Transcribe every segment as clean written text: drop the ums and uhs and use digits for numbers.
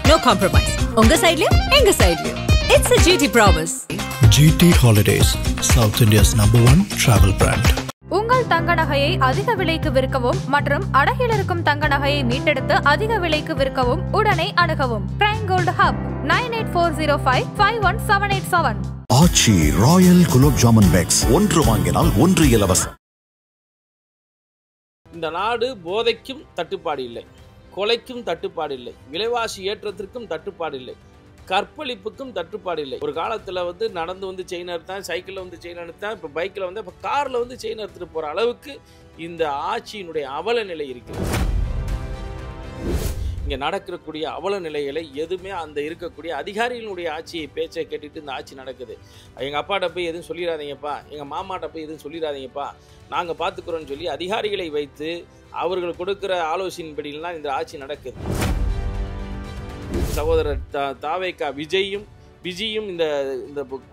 No compromise. உங்க சைடுலயும் எங்க சைடுலயும். It's a GT promise. GT Holidays, South India's #1 travel brand. உங்கள் தங்க நகையை அதிக விலைக்கு விற்கவும் மற்றும் அடகில் இருக்கும் தங்க நகையை மீட்டெடுத்து அதிக விலைக்கு விற்கவும் உடனே அணுகவும். Prime Gold Hub 9840551787. ஆச்சி ராயல் குலோப் ஜாமுன் பேக்ஸ் ஒன்று வாங்கினால் ஒன்று இலவசம். இந்த நாடு போதைக்கும் தட்டுப்பாடு இல்லை, கொலைக்கும் தட்டுப்பாடு இல்லை, விலைவாசி ஏற்றத்திற்கும் தட்டுப்பாடு இல்லை, கற்பழிப்புக்கும் தட்டுப்பாடு இல்லை. ஒரு காலத்தில் நடந்து செயின் அறுத்தான், சைக்கிளில் செயின் அறுத்தான், இப்போ பைக்கில் இப்போ காரில் செயின் அறுத்துட்டு போகிற அளவுக்கு இந்த ஆட்சியினுடைய அவல நிலை இருக்குது. இங்கே நடக்கக்கூடிய அவல நிலைகளை எதுவுமே அந்த இருக்கக்கூடிய அதிகாரிகளுடைய ஆட்சியை பேச்சை கேட்டுட்டு இந்த ஆட்சி நடக்குது. எங்கள் அப்பாட்ட போய் எதுவும் சொல்லிடாதீங்கப்பா, எங்கள் மாமாட்ட போய் எதுவும் சொல்லிடாதீங்கப்பா, நாங்கள் பார்த்துக்குறோன்னு சொல்லி அதிகாரிகளை வைத்து அவர்கள் கொடுக்குற ஆலோசனைப்படிலாம் இந்த ஆட்சி நடக்குது. சகோதரர் தாவேகா விஜயும் இந்த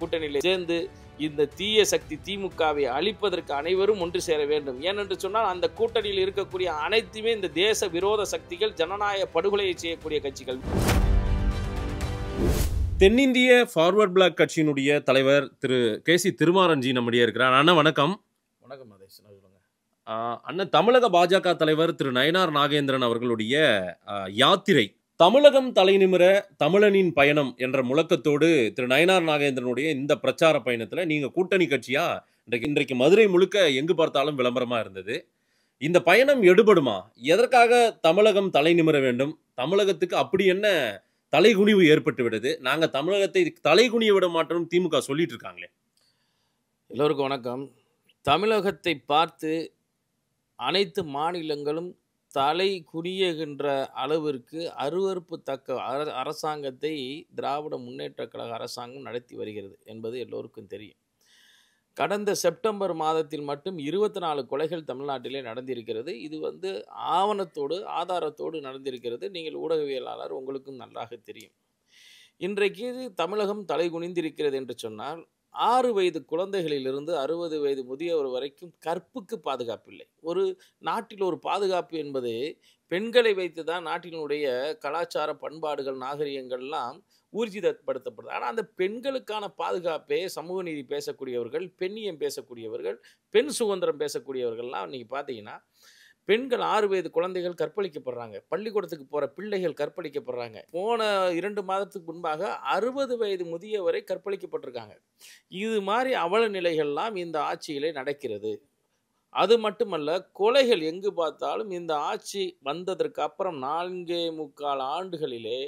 கூட்டணியில் சேர்ந்து இந்த தீய சக்தி திமுகவை அழிப்பதற்கு அனைவரும் ஒன்று சேர வேண்டும். ஏனென்று சொன்னால் அந்த கூட்டணியில் இருக்கக்கூடிய அனைத்துமே இந்த தேச விரோத சக்திகள், ஜனநாயக படுகொலையை செய்யக்கூடிய கட்சிகள். தென்னிந்திய ஃபார்வர்ட் பிளாக் கட்சியினுடைய தலைவர் திரு கேசி திருமாறன்ஜி நம்முடைய இருக்கிறார். அண்ணா வணக்கம். வணக்கம் மதேஷ். அண்ணன் தமிழக பாஜக தலைவர் திரு நயினார் நாகேந்திரன் அவர்களுடைய யாத்திரை தமிழகம் தலைநிமிர தமிழனின் பயணம் என்ற முழக்கத்தோடு திரு நயினார் நாகேந்திரனுடைய இந்த பிரச்சார பயணத்தில் நீங்கள் கூட்டணி கட்சியா இன்றைக்கு மதுரை முழுக்க எங்கு பார்த்தாலும் விளம்பரமாக இருந்தது. இந்த பயணம் எடுபடுமா? எதற்காக தமிழகம் தலை நிமிர வேண்டும்? தமிழகத்துக்கு அப்படி என்ன தலைகுனிவு ஏற்பட்டு விடுது? நாங்கள் தமிழகத்தை தலைகுனிய விட மாட்டோம் திமுக சொல்லிட்டு இருக்காங்களே. எல்லோருக்கும் வணக்கம். தமிழகத்தை பார்த்து அனைத்து மாநிலங்களும் தலை குனியுகின்ற அளவிற்கு அருவருப்பு தக்க அரசாங்கத்தை திராவிட முன்னேற்ற கழக அரசாங்கம் நடத்தி வருகிறது என்பது எல்லோருக்கும் தெரியும். கடந்த செப்டம்பர் மாதத்தில் மட்டும் 24 கொலைகள் தமிழ்நாட்டிலே நடந்திருக்கிறது. இது ஆவணத்தோடு ஆதாரத்தோடு நடந்திருக்கிறது. நீங்கள் ஊடகவியலாளர், உங்களுக்கும் நன்றாக தெரியும். இன்றைக்கு தமிழகம் தலை குனிந்திருக்கிறது என்று சொன்னால் 6 வயது குழந்தைகளிலிருந்து 60 வயது முதியவர் வரைக்கும் கற்புக்கு பாதுகாப்பில்லை. ஒரு நாட்டில் ஒரு பாதுகாப்பு என்பது பெண்களை வைத்து தான் நாட்டினுடைய கலாச்சார பண்பாடுகள் நாகரிகங்கள்லாம் ஊர்ஜிதப்படுத்தப்படுது. ஆனால் அந்த பெண்களுக்கான பாதுகாப்பே சமூக நீதி பேசக்கூடியவர்கள், பெண்ணியம் பேசக்கூடியவர்கள், பெண் சுதந்திரம் பேசக்கூடியவர்கள்லாம் இன்றைக்கி பார்த்தீங்கன்னா பெண்கள் 6 வயது குழந்தைகள் கற்பழிக்கப்படுறாங்க, பள்ளிக்கூடத்துக்கு போகிற பிள்ளைகள் கற்பழிக்கப்படுறாங்க. போன 2 மாதத்துக்கு முன்பாக 60 வயது முதியவரை கற்பழிக்கப்பட்டிருக்காங்க. இது மாதிரி அவல நிலைகள்லாம் இந்த ஆட்சியிலே நடக்கிறது. அது மட்டுமல்ல, கொலைகள் எங்கு பார்த்தாலும் இந்த ஆட்சி வந்ததற்கு அப்புறம் 4.25 ஆண்டுகளிலே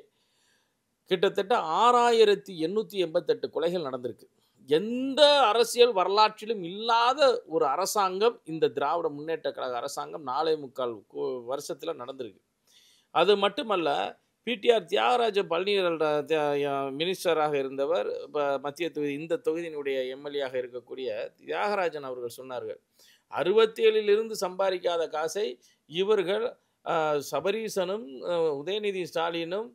கிட்டத்தட்ட 6888 கொலைகள் நடந்திருக்கு. எந்த அரசியல் வரலாற்றிலும் இல்லாத ஒரு அரசாங்கம் இந்த திராவிட முன்னேற்ற கழக அரசாங்கம் 4.25 வருஷத்தில் நடந்திருக்கு. அது மட்டுமல்ல, பிடிஆர் தியாகராஜ பழனிவேல் மினிஸ்டராக இருந்தவர், இப்போ மத்திய தொகுதி இந்த தொகுதியினுடைய எம்எல்ஏயாக இருக்கக்கூடிய தியாகராஜன் அவர்கள் சொன்னார்கள், 67 சம்பாதிக்காத காசை இவர்கள் சபரீசனும் உதயநிதி ஸ்டாலினும்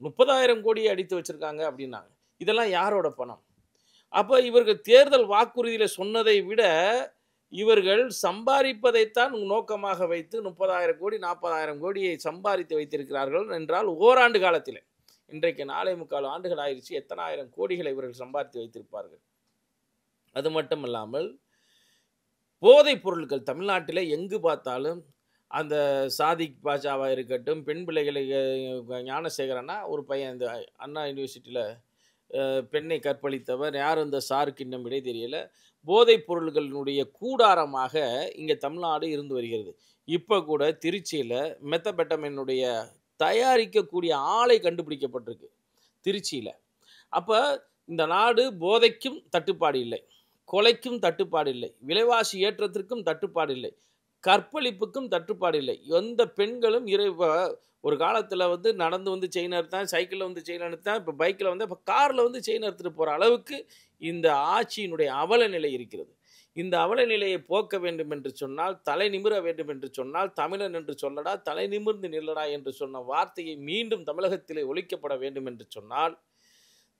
30,000 கோடியை அடித்து வச்சுருக்காங்க அப்படின்னாங்க. இதெல்லாம் யாரோட பணம்? அப்போ இவர்கள் தேர்தல் வாக்குறுதியில் சொன்னதை விட இவர்கள் சம்பாதிப்பதைத்தான் நோக்கமாக வைத்து 30,000 கோடி 40,000 கோடியை சம்பாதித்து வைத்திருக்கிறார்கள் என்றால் ஓராண்டு காலத்தில், இன்றைக்கு 4.25 ஆண்டுகள் ஆயிடுச்சு, எத்தனை ஆயிரம் கோடிகளை இவர்கள் சம்பாதித்து வைத்திருப்பார்கள். அது மட்டும் இல்லாமல் போதைப் பொருட்கள் தமிழ்நாட்டில் எங்கு பார்த்தாலும் அந்த சாதிக் பாஷாவாக இருக்கட்டும், பெண் பிள்ளைகளை ஞானசேகரனா ஒரு பையன் இந்த அண்ணா யூனிவர்சிட்டியில் பெண்ணை கற்பழித்தவர் யார், இந்த சாருக்கு இன்னும் விடை தெரியல. போதைப் பொருள்களினுடைய கூடாரமாக இங்கே தமிழ்நாடு இருந்து வருகிறது. இப்போ கூட திருச்சியில் மெத்தபெட்டமைனுடைய தயாரிக்கக்கூடிய ஆலை கண்டுபிடிக்கப்பட்டிருக்கு திருச்சியில். அப்போ இந்த நாடு போதைக்கும் தட்டுப்பாடு இல்லை, கொலைக்கும் தட்டுப்பாடு இல்லை, விலைவாசி ஏற்றத்திற்கும் தட்டுப்பாடு இல்லை, கற்பழிப்புக்கும் தட்டுப்பாடு இல்லை. எந்த பெண்களும் ஒரு காலத்தில் நடந்து செயின் அறுத்தான், சைக்கிளில் செயின் அறுத்தான், இப்போ பைக்கில் இப்போ காரில் செயின் அறுத்துட்டு போகிற அளவுக்கு இந்த ஆட்சியினுடைய அவல நிலை இருக்கிறது. இந்த அவல நிலையை போக்க வேண்டும் என்று சொன்னால், தலை நிமிர வேண்டும் என்று சொன்னால், தமிழன் என்று சொல்லடா, தலை நிமிர்ந்து நில்லடா என்று சொன்ன வார்த்தையை மீண்டும் தமிழகத்திலே ஒழிக்கப்பட வேண்டும் என்று சொன்னால்,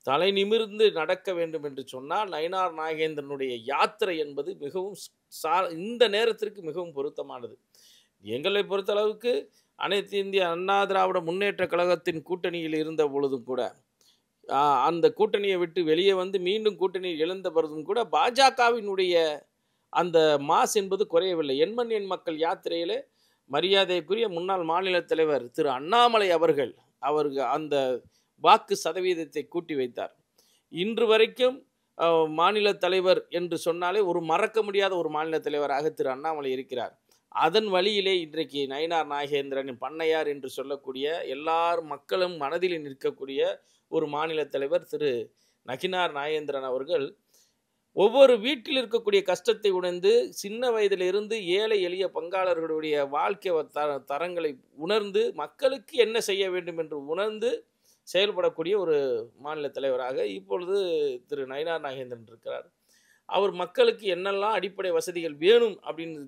தலை நிமிர்ந்து நடக்க வேண்டும் என்று சொன்னால், நயினார் நாகேந்திரனுடைய யாத்திரை என்பது மிகவும் இந்த நேரத்திற்கு மிகவும் பொருத்தமானது. எங்களை பொறுத்தளவுக்கு அனைத்து இந்திய அண்ணா திராவிட முன்னேற்ற கழகத்தின் கூட்டணியில் இருந்த பொழுதும் கூட அந்த கூட்டணியை விட்டு வெளியே வந்து மீண்டும் கூட்டணியில் எழுந்த பொழுதும் கூட பாஜகவினுடைய அந்த மாஸ் என்பது குறையவில்லை. எண்மண் எண் மக்கள் யாத்திரையிலே மரியாதைக்குரிய முன்னாள் மாநில தலைவர் திரு அண்ணாமலை அவர்கள் அந்த வாக்கு சதவீதத்தை கூட்டி வைத்தார். இன்று வரைக்கும் மாநில தலைவர் என்று சொன்னாலே ஒரு மறக்க முடியாத ஒரு மாநில தலைவராக திரு அண்ணாமலை இருக்கிறார். அதன் வழியிலே இன்றைக்கு நயினார் நாகேந்திரனின் பண்ணையார் என்று சொல்லக்கூடிய எல்லார் மக்களும் மனதில் நிற்கக்கூடிய ஒரு மாநில தலைவர் திரு நயினார் நாகேந்திரன் அவர்கள் ஒவ்வொரு வீட்டில் இருக்கக்கூடிய கஷ்டத்தை உணர்ந்து சின்ன வயதிலிருந்து ஏழை எளிய பங்காளர்களுடைய வாழ்க்கை தரங்களை உணர்ந்து மக்களுக்கு என்ன செய்ய வேண்டும் என்று உணர்ந்து செயல்படக்கூடிய ஒரு மாநில தலைவராக இப்பொழுது திரு நயினார் நாகேந்திரன் இருக்கிறார். அவர் மக்களுக்கு என்னெல்லாம் அடிப்படை வசதிகள் வேணும் அப்படின்னு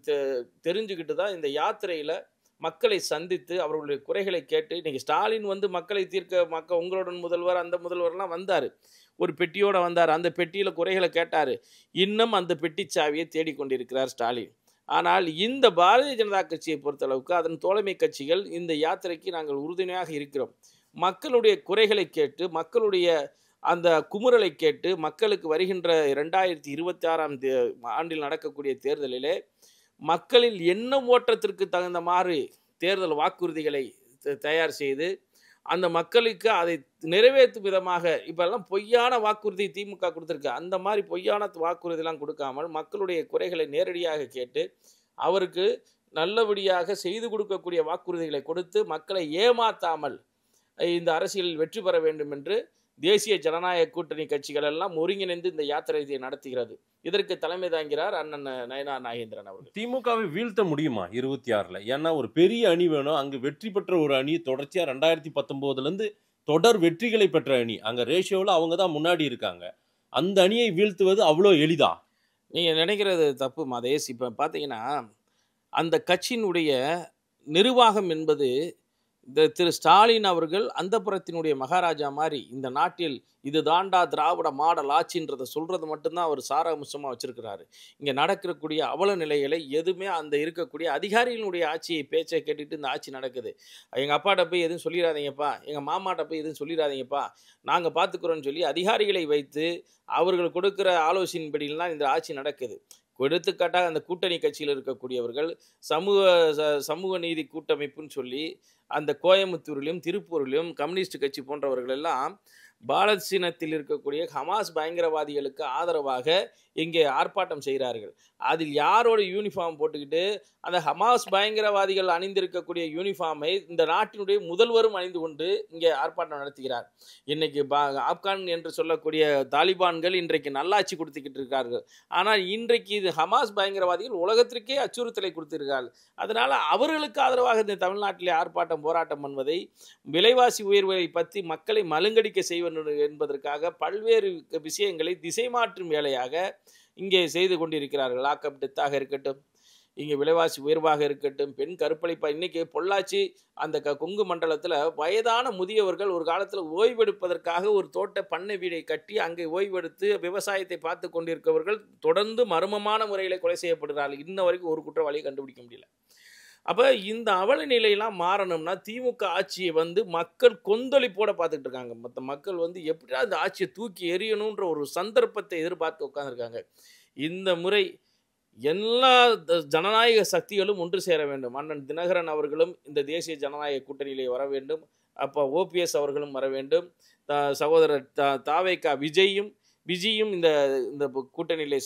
தெரிஞ்சுக்கிட்டு தான் இந்த யாத்திரையில் மக்களை சந்தித்து அவர்களுடைய குறைகளை கேட்டு, இன்றைக்கி ஸ்டாலின் வந்து மக்களை தீர்க்க உங்களுடன் முதல்வர் அந்த முதல்வர்லாம் வந்தார், ஒரு பெட்டியோடு வந்தார், அந்த பெட்டியில் குறைகளை கேட்டார். இன்னும் அந்த பெட்டி சாவியை தேடிக்கொண்டிருக்கிறார் ஸ்டாலின். ஆனால் இந்த பாரதிய ஜனதா கட்சியை பொறுத்தளவுக்கு அதன் தோழமை கட்சிகள் இந்த யாத்திரைக்கு நாங்கள் உறுதுணையாக இருக்கிறோம். மக்களுடைய குறைகளை கேட்டு, மக்களுடைய அந்த குமுறலை கேட்டு, மக்களுக்கு வருகின்ற 2026 ஆண்டில் நடக்கக்கூடிய தேர்தலிலே மக்களில் எண்ணம் ஓட்டத்திற்கு தகுந்த மாதிரி தேர்தல் வாக்குறுதிகளை தயார் செய்து அந்த மக்களுக்கு அதை நிறைவேற்றும் விதமாக இப்பெல்லாம் பொய்யான வாக்குறுதி திமுக கொடுத்துருக்கு. அந்த மாதிரி பொய்யான வாக்குறுதிலாம் கொடுக்காமல் மக்களுடைய குறைகளை நேரடியாக கேட்டு அவருக்கு நல்லபடியாக செய்து கொடுக்கக்கூடிய வாக்குறுதிகளை கொடுத்து மக்களை ஏமாத்தாமல் இந்த அரசியலில் வெற்றி பெற வேண்டும் என்று தேசிய ஜனநாயக கூட்டணி கட்சிகள் எல்லாம் ஒருங்கிணைந்து இந்த யாத்திரையை நடத்துகிறது. இதற்கு தலைமை தாங்கிறார் அண்ணன் நயினார் நாகேந்திரன் அவர்கள். திமுகவை வீழ்த்த முடியுமா 26ல்? ஏன்னா ஒரு பெரிய அணி வேணும். அங்கு வெற்றி பெற்ற ஒரு அணி தொடர்ச்சியா 2019 தொடர் வெற்றிகளை பெற்ற அணி. அங்க ரேஷியோவில் அவங்க தான் முன்னாடி இருக்காங்க. அந்த அணியை வீழ்த்துவது அவ்வளோ எளிதா? நீங்க நினைக்கிறது தப்பு மதேஷ். இப்ப பாத்தீங்கன்னா அந்த கட்சியினுடைய நிர்வாகம் என்பது திரு ஸ்டாலின் அவர்கள் அந்தப்புறத்தினுடைய மகாராஜா மாதிரி இந்த நாட்டில் இது தாண்டா திராவிட மாடல் ஆட்சின்றதை சொல்கிறது மட்டும்தான் அவர் சாராம்சமாக வச்சுருக்கிறாரு. இங்கே நடக்கக்கூடிய அவல நிலைகளை எதுவுமே அந்த இருக்கக்கூடிய அதிகாரிகளுடைய ஆட்சியை பேச்சை கேட்டுட்டு இந்த ஆட்சி நடக்குது. எங்கள் அப்பாட்ட போய் எதுவும் சொல்லிடாதீங்கப்பா, எங்கள் மாமாட்ட போய் எதுவும் சொல்லிடாதீங்கப்பா, நாங்கள் பார்த்துக்குறோன்னு சொல்லி அதிகாரிகளை வைத்து அவர்கள் கொடுக்குற ஆலோசனைப்படிலாம் இந்த ஆட்சி நடக்குது. எடுத்துக்காட்டாக அந்த கூட்டணி கட்சியில் இருக்கக்கூடியவர்கள் சமூக நீதி கூட்டமைப்புன்னு சொல்லி அந்த கோயம்புத்தூரிலும் திருப்பூரிலும் கம்யூனிஸ்ட் கட்சி போன்றவர்கள் எல்லாம் பாலஸ்தீனத்தில் இருக்கக்கூடிய ஹமாஸ் பயங்கரவாதிகளுக்கு ஆதரவாக இங்கே ஆர்ப்பாட்டம் செய்கிறார்கள். அதில் யாரோட யூனிஃபார்ம் போட்டுக்கிட்டு அந்த ஹமாஸ் பயங்கரவாதிகள் அணிந்திருக்கக்கூடிய யூனிஃபார்மை இந்த நாட்டினுடைய முதல்வரும் அணிந்து கொண்டு இங்கே ஆர்ப்பாட்டம் நடத்துகிறார். இன்னைக்கு ஆப்கான் என்று சொல்லக்கூடிய தாலிபான்கள் இன்றைக்கு நல்லாட்சி கொடுத்துக்கிட்டு இருக்கார்கள். ஆனால் இன்றைக்கு இது ஹமாஸ் பயங்கரவாதிகள் உலகத்திற்கே அச்சுறுத்தலை கொடுத்திருக்கார்கள். அதனால் அவர்களுக்கு ஆதரவாக இந்த தமிழ்நாட்டிலே ஆர்ப்பாட்டம் போராட்டம் பண்ணுவதை, விலைவாசி உயர்வை பற்றி மக்களை மழுங்கடிக்க செய்வது என்பதற்காக பல்வேறு விஷயங்களை திசை மாற்றும் வேலையாக இங்கே செய்து கொண்டிருக்கிறார்கள். லாக்அப் டெத்தாக இருக்கட்டும், இங்கே விலைவாசி உயர்வாக இருக்கட்டும், பெண் கற்பழிப்பா. இன்றைக்கி பொள்ளாச்சி அந்த கொங்கு மண்டலத்தில் வயதான முதியவர்கள் ஒரு காலத்தில் ஓய்வெடுப்பதற்காக ஒரு தோட்ட பண்ணை வீடை கட்டி அங்கே ஓய்வெடுத்து விவசாயத்தை பார்த்து கொண்டிருக்கவர்கள் தொடர்ந்து மர்மமான முறையில் கொலை செய்யப்படுகிறார்கள். இன்ன வரைக்கும் ஒரு குற்றவாளியை கண்டுபிடிக்க முடியல. அப்போ இந்த அவல நிலையெல்லாம் மாறணும்னா திமுக ஆட்சியை மக்கள் கொந்தளிப்போட பார்த்துட்டு இருக்காங்க. மற்ற மக்கள் எப்படியா இந்த ஆட்சியை தூக்கி எறியணுன்ற ஒரு சந்தர்ப்பத்தை எதிர்பார்த்து உட்காந்துருக்காங்க. இந்த முறை எல்லா ஜனநாயக சக்திகளும் ஒன்று சேர வேண்டும். அண்ணன் தினகரன் அவர்களும் இந்த தேசிய ஜனநாயக கூட்டணியிலே வர வேண்டும். அப்போ ஓபிஎஸ் அவர்களும் வர வேண்டும். சகோதரர் தாவேகா விஜயும் இந்த கூட்டணியிலே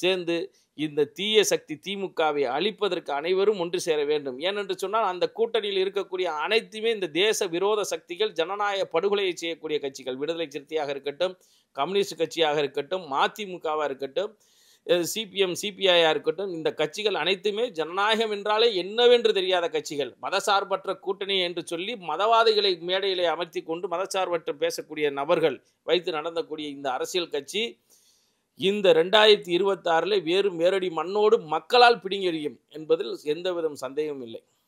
சேர்ந்து இந்த தீய சக்தி திமுகவை அழிப்பதற்கு அனைவரும் ஒன்று சேர வேண்டும். ஏனென்று சொன்னால் அந்த கூட்டணியில் இருக்கக்கூடிய அனைத்துமே இந்த தேச விரோத சக்திகள், ஜனநாயக படுகொலையை செய்யக்கூடிய கட்சிகள். விடுதலை சிறுத்தையாக இருக்கட்டும், கம்யூனிஸ்ட் கட்சியாக இருக்கட்டும், மதிமுகவாக இருக்கட்டும், சிபிஎம் சிபிஐயாக இருக்கட்டும், இந்த கட்சிகள் அனைத்துமே ஜனநாயகம் என்றாலே என்னவென்று தெரியாத கட்சிகள். மதசார்பற்ற கூட்டணி என்று சொல்லி மதவாதிகளை மேடையிலே அமர்த்தி கொண்டு மதசார்பற்ற பேசக்கூடிய நபர்கள் வைத்து நடந்தக்கூடிய இந்த அரசியல் கட்சி இந்த 2026 வேறு மேரடி மண்ணோடு மக்களால் பிடுங்கி எறியும் என்பதில் எந்தவித சந்தேகமும் இல்லை.